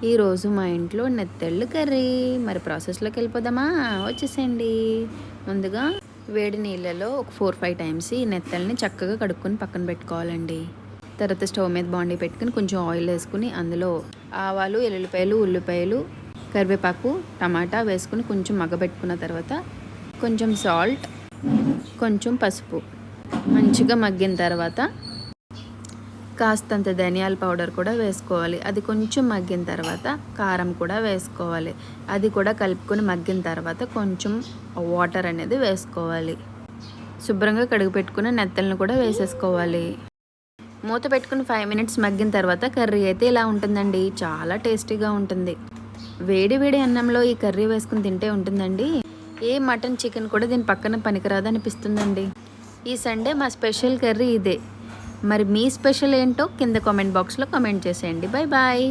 ఈరోజు మా ఇంట్లో నెత్తళ్ళు కర్రీ. మరి ప్రాసెస్లోకి వెళ్ళిపోదామా? వచ్చేసేయండి. ముందుగా వేడి నీళ్ళలో ఒక 4-5 టైమ్స్ ఈ నెత్తళ్ళని చక్కగా కడుక్కొని పక్కన పెట్టుకోవాలండి. తర్వాత స్టవ్ మీద బాండీ పెట్టుకుని కొంచెం ఆయిల్ వేసుకుని అందులో ఆవాలు, ఎల్లుల్లిపాయలు, ఉల్లిపాయలు, కరివేపాకు, టమాటా వేసుకుని కొంచెం మగ్గబెట్టుకున్న తర్వాత కొంచెం సాల్ట్, కొంచెం పసుపు మంచిగా మగ్గిన తర్వాత కాస్తంత ధనియాల పౌడర్ కూడా వేసుకోవాలి. అది కొంచెం మగ్గిన తర్వాత కారం కూడా వేసుకోవాలి. అది కూడా కలుపుకొని మగ్గిన తర్వాత కొంచెం వాటర్ అనేది వేసుకోవాలి. శుభ్రంగా కడుగు పెట్టుకుని నెత్తలను కూడా వేసేసుకోవాలి. మూత పెట్టుకుని 5 మినిట్స్ మగ్గిన తర్వాత కర్రీ అయితే ఇలా ఉంటుందండి. చాలా టేస్టీగా ఉంటుంది. వేడి వేడి అన్నంలో ఈ కర్రీ వేసుకుని తింటే ఉంటుందండి. ఏ మటన్, చికెన్ కూడా దీని పక్కన పనికిరాదు అనిపిస్తుందండి. ఈ సండే మా స్పెషల్ కర్రీ ఇదే. మరి మీ స్పెషల్ ఏంటో కింద కామెంట్ బాక్స్లో కామెంట్ చేసేయండి. Bye bye.